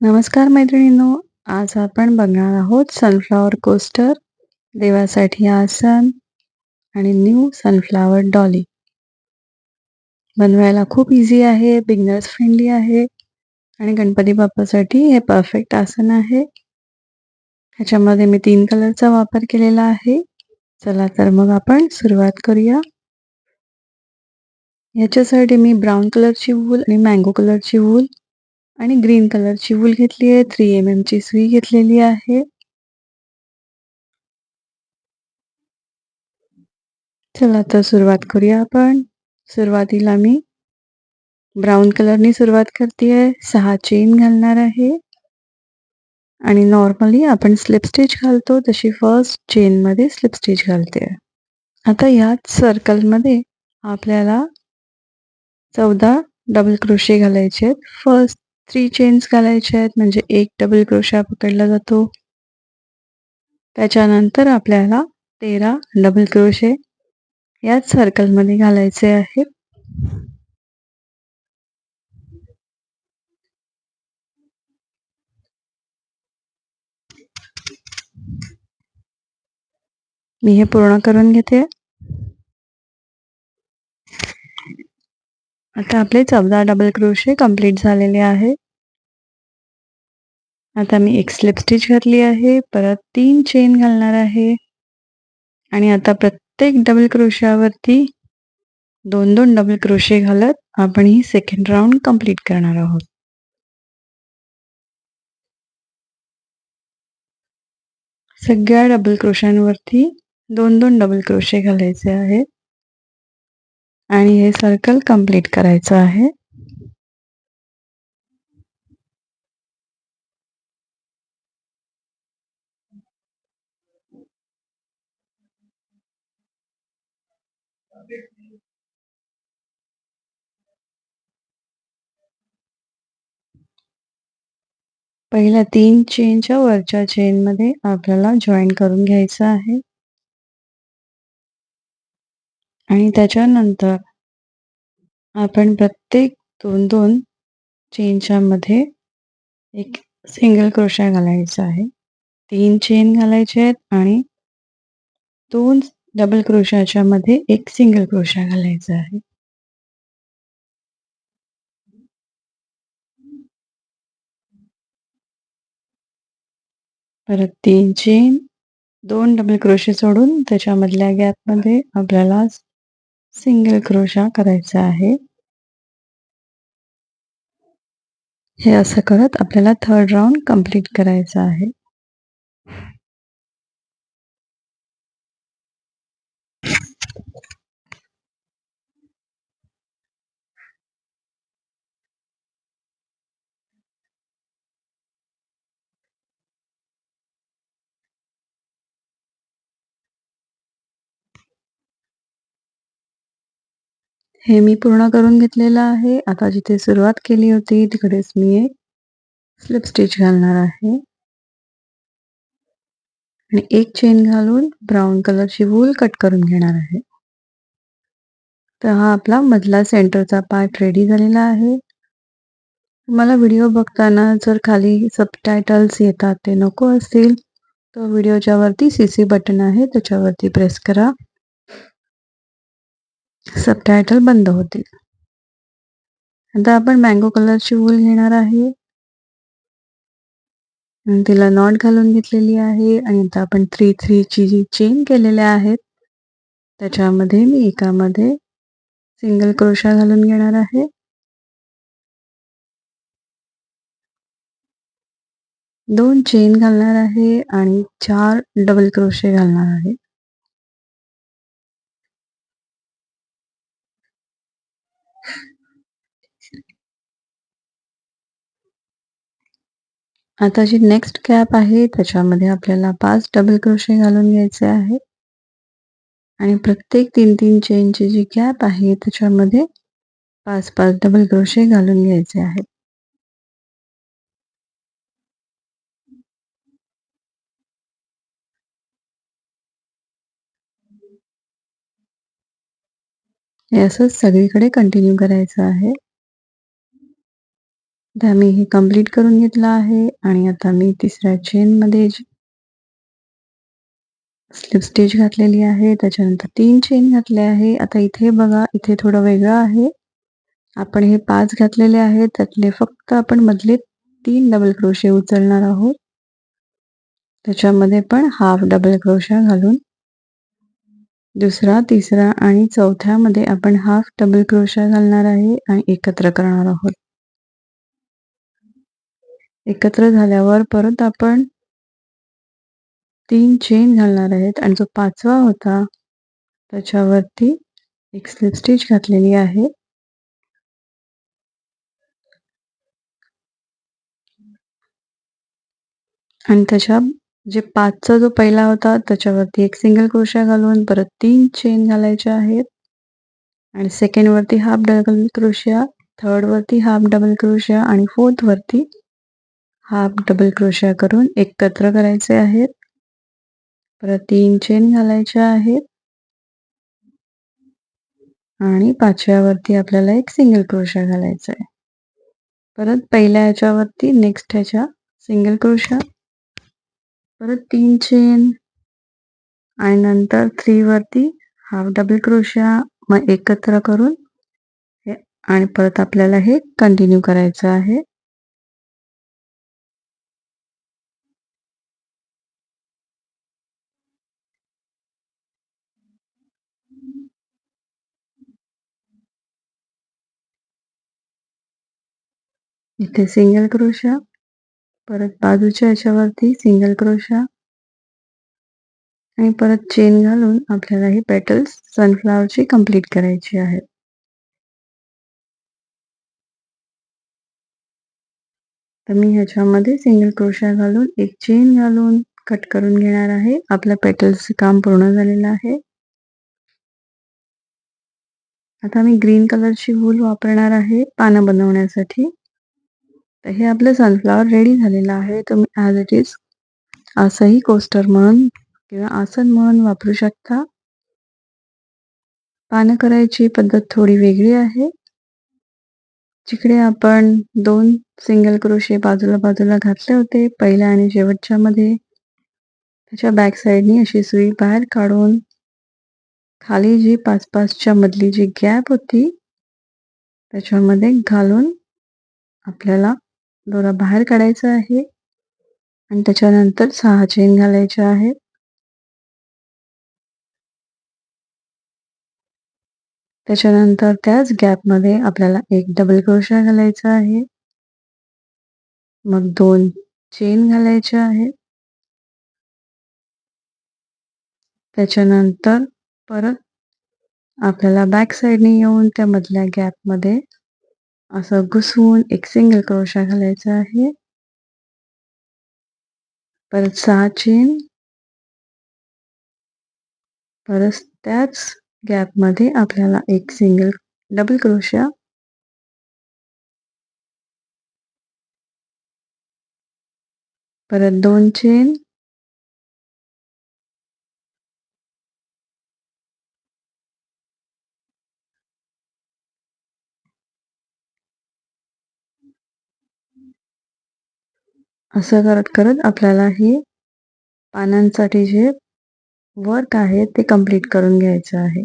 नमस्कार मैत्रिणींनो. आज आपण बघणार आहोत सनफ्लॉवर कोस्टर, देवासाठी आसन आणि न्यू सनफ्लॉवर डॉली. बनवायला खूप इझी आहे, बिगिनर्स फ्रेंडली आहे आणि गणपती बाप्पासाठी हे परफेक्ट आसन आहे. ह्याच्यामध्ये मी 3 कलरचा वापर केलेला आहे. चला तर मग आपण सुरुवात करूया. याच्यासाठी मी ब्राऊन कलरची वूल आणि मँगो कलरची वूल आणि ग्रीन कलरची वूल घेतली आहे. 3 mm ची सुई घेतलेली आहे. चला तर सुरुवात करूया आपण. सुरुवातीला मी ब्राऊन कलरनी सुरुवात करतेय. 6 चेन घालणार आहे आणि नॉर्मली आपण स्लिप स्टिच घालतो तशी फर्स्ट चेनमध्ये स्लिप स्टिच घालते. आता ह्याच सर्कलमध्ये आपल्याला 14 डबल क्रोशे घालायचे आहेत. फर्स्ट 3 चेन्स घालायचे आहेत म्हणजे एक डबल क्रोशा पकडला जातो. त्याच्यानंतर आपल्याला 13 डबल क्रोशे याच सर्कलमध्ये घालायचे आहेत. मी हे पूर्ण करून घेते. आता आपले 14 डबल क्रोशे कंप्लीट झालेले आहे. आता मी एक स्लिप स्टिच घातली आहे. परत 3 चेन घालणार आहे आणि आता प्रत्येक डबल क्रोशावरती 2-2 डबल क्रोशे घालत आपण ही सेकंड राऊंड कंप्लीट करणार आहोत. सगळ्या डबल क्रोशांवरती 2-2 डबल क्रोशे घालायचे आहेत आणि हे सर्कल कंप्लीट करायचं आहे. पहिल्या 3 चेनच्या वरच्या चेनमध्ये आपल्याला जॉईन करून घ्यायचं आहे आणि त्याच्यानंतर आपण प्रत्येक 2-2 चेनच्या मध्ये एक सिंगल क्रोशा घालायचा आहे. 3 चेन घालायचे आहेत आणि 2 डबल क्रोशाच्या मध्ये एक सिंगल क्रोशा घालायचा आहे. परत 3 चेन, 2 डबल क्रोशे सोडून त्याच्यामधल्या गॅपमध्ये आपल्याला सिंगल क्रोशा करायचा आहे. हे असं करत आपल्याला थर्ड राऊंड कंप्लीट करायचं आहे. हे मी पूर्ण करून घेतलेलं आहे. आता जिथे सुरुवात केली होती तिकडेच मी एक स्लिप स्टिच घालणार आहे आणि एक चेन घालून ब्राऊन कलरची वूल कट करून घेणार आहे. तर हा आपला मधला सेंटरचा पार्ट रेडी झालेला आहे. तुम्हाला व्हिडिओ बघताना जर खाली सबटायटल्स येतात ते नको असतील तर व्हिडिओच्या वरती CC बटन आहे त्याच्यावरती प्रेस करा. सबटायटल बंद होतील. आता आपण मँगो कलरची वूल घेणार आहे आणि तिला नॉट घालून घेतलेली आहे आणि आता आपण 3-3 ची जी चेन केलेल्या आहेत त्याच्यामध्ये मी एकामध्ये सिंगल क्रोशा घालून घेणार आहे. 2 चेन घालणार आहे आणि 4 डबल क्रोशे घालणार आहे. आता जी नेक्स्ट गॅप आहे त्याच्यामध्ये आपल्याला 5 डबल क्रोशे घालून घ्यायचे आहे आणि प्रत्येक 3-3 चेनची जी गॅप आहे त्याच्यामध्ये 5-5 डबल क्रोशे घालून घ्यायचे आहेत. हे असंच सगळीकडे कंटिन्यू करायचं आहे. आता मी हे कंप्लीट करून घेतलं आहे आणि आता मी तिसऱ्या चेनमध्ये स्लिप स्टिच घातलेली आहे. त्याच्यानंतर 3 चेन घातले आहे. आता इथे बघा, इथे थोडं वेगळं आहे. आपण हे 5 घातलेले आहेत, त्यातले फक्त आपण मधले 3 डबल क्रोशे उचलणार आहोत. त्याच्यामध्ये पण हाफ डबल क्रोशा घालून दुसरा, तिसरा आणि चौथ्यामध्ये आपण हाफ डबल क्रोशा घालणार आहे आणि एकत्र करणार आहोत. एकत्र झाल्यावर परत आपण 3 चेन घालणार आहेत आणि जो 5वा होता त्याच्यावरती एक स्लिप स्टिच घातलेली आहे. आणि त्याच्या जे 5चा जो पहिला होता त्याच्यावरती एक सिंगल क्रोशा घालून परत 3 चेन घालायच्या आहेत आणि सेकंड वरती हाफ डबल क्रोशिया, थर्ड वरती हाफ डबल क्रोशिया आणि फोर्थ वरती हाफ डबल क्रोशिया करून एकत्र करायचे आहेत. परत 3 चेन घालायच्या आहेत आणि 5व्यावरती आपल्याला एक सिंगल क्रोशिया घालायचा आहे. परत पहिल्या ह्याच्यावरती नेक्स्ट ह्याच्या सिंगल क्रोशिया, परत 3 चेन आणि नंतर 3 वरती हाफ डबल क्रोशिया, मग एकत्र करून हे आणि परत आपल्याला हे कंटिन्यू करायचं आहे. इथे सिंगल क्रोशा, परत बाजूच्या ह्याच्यावरती सिंगल क्रोशा आणि परत चेन घालून आपल्याला ही पेटल्स सनफ्लॉवरची कंप्लीट करायची आहेत. तर मी ह्याच्यामध्ये सिंगल क्रोशा घालून एक चेन घालून कट करून घेणार आहे. आपलं पेटल्सचं काम पूर्ण झालेलं आहे. आता मी ग्रीन कलरची वूल वापरणार आहे पानं बनवण्यासाठी. तर हे आपलं सनफ्लॉवर रेडी झालेलं आहे. तुम्ही ॲज इट इज असंही कोस्टर म्हणून किंवा आसन म्हणून वापरू शकता. पानं करायची पद्धत थोडी वेगळी आहे. जिकडे आपण 2 सिंगल क्रोशे बाजूला घातले होते पहिल्या आणि शेवटच्या मध्ये, त्याच्या बॅक साईडनी अशी सुई बाहेर काढून खाली जी 5-5च्या मधली जी गॅप होती त्याच्यामध्ये घालून आपल्याला दोरा बाहेर काढायचा आहे आणि त्याच्यानंतर 6 चेन घालायच्या आहेत. त्याच्यानंतर त्याच गॅपमध्ये आपल्याला एक डबल क्रोशा घालायचा आहे. मग 2 चेन घालायच्या आहेत. त्याच्यानंतर परत आपल्याला बॅक साईडने येऊन त्या मधल्या गॅपमध्ये असं घुसवून एक सिंगल क्रोशा घालायचा आहे. परत 6 चेन, परत त्याच गॅपमध्ये आपल्याला एक सिंगल डबल क्रोशा, परत 2 चेन, असं करत करत आपल्याला हे पानांसाठी जे वर्क आहे ते कंप्लीट करून घ्यायचं आहे.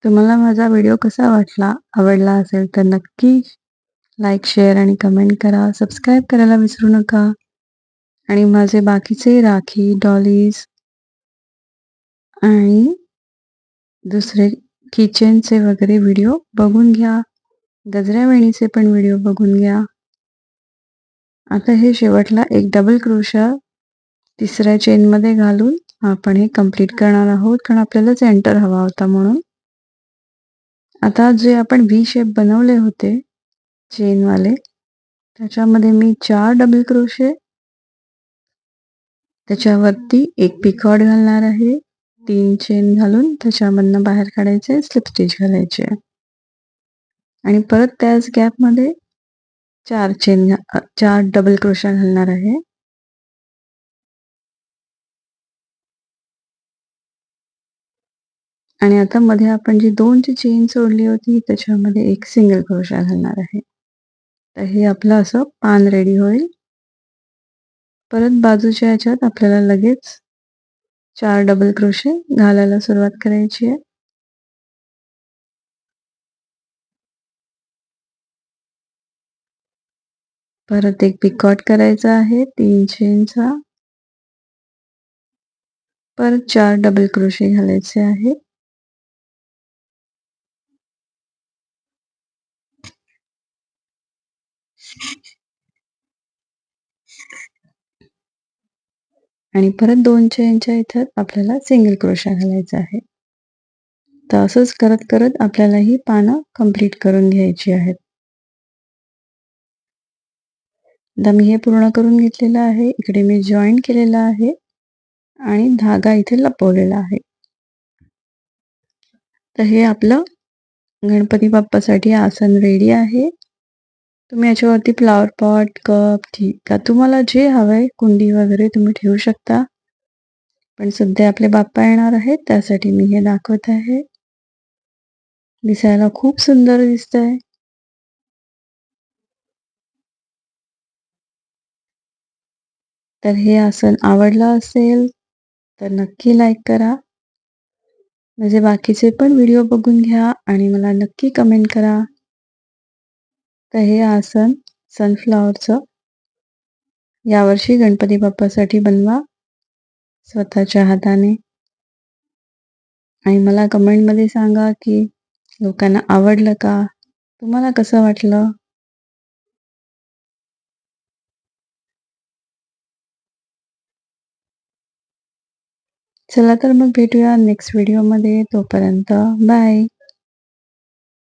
तुम्हाला माझा व्हिडिओ कसा वाटला? आवडला असेल तर नक्की लाईक, शेअर आणि कमेंट करा. सबस्क्राईब करायला विसरू नका. आणि माझे बाकीचे राखी, डॉलीज आणि दुसरे किचनचे वगैरे व्हिडिओ बघून घ्या. गजऱ्या वेणीचे पण व्हिडिओ बघून घ्या. आता हे शेवटला एक डबल क्रोशा तिसऱ्या चेनमध्ये घालून आपण हे कंप्लीट करणार आहोत, कारण आपल्याला सेंटर हवा होता म्हणून. आता जे आपण व्ही शेप बनवले होते चेनवाले, त्याच्यामध्ये मी 4 डबल क्रोशे, त्याच्यावरती एक पिकॉट घालणार आहे. 3 चेन घालून त्याच्यामधनं बाहेर काढायचे, स्लिप स्टिच घालायचे आणि परत त्याच गॅपमध्ये 4 डबल क्रोशा घालणार आहे. आणि आता मध्ये आपण जी 2 ची चेन सोडली होती त्याच्यामध्ये एक सिंगल क्रोशा घालणार आहे. तर हे आपलं असं पान रेडी होईल. परत बाजूच्या ह्याच्यात आपल्याला लगेच 4 डबल क्रोशे घालायला सुरुवात करायची आहे. परत एक पिकॉट करायचा आहे 3 चेनचा. परत 4 डबल क्रोशे घालायचे आहेत. आणि परत 2 चेनच्या इथं आपल्याला सिंगल क्रोशा घालायचा आहे. तर असंच करत करत आपल्याला ही पानं कंप्लीट करून घ्यायची आहेत. आता मी हे पूर्ण करून घेतलेलं आहे. इकडे मी जॉईन केलेला आहे आणि धागा इथे लपवलेला आहे. तर हे आपलं गणपती बाप्पासाठी आसन रेडी आहे. तुम्ही याच्यावरती फ्लॉवर पॉट, कप, ठीक आहे, तुम्हाला जे हवंय कुंडी वगैरे तुम्ही ठेवू शकता. पण सध्या आपले बाप्पा येणार आहेत त्यासाठी मी हे दाखवत आहे. दिसायला खूप सुंदर दिसतंय. तर हे आसन आवडलं असेल तर नक्की लाईक करा. माझे बाकीचे पण व्हिडिओ बघून घ्या आणि मला नक्की कमेंट करा. तर हे आसन सनफ्लॉवरचं यावर्षी गणपती बाप्पासाठी बनवा स्वतःच्या हाताने आणि मला कमेंटमध्ये सांगा की लोकांना आवडलं का? तुम्हाला कसं वाटलं? चला तर मग भेटूया नेक्स्ट व्हिडिओमध्ये. तोपर्यंत बाय.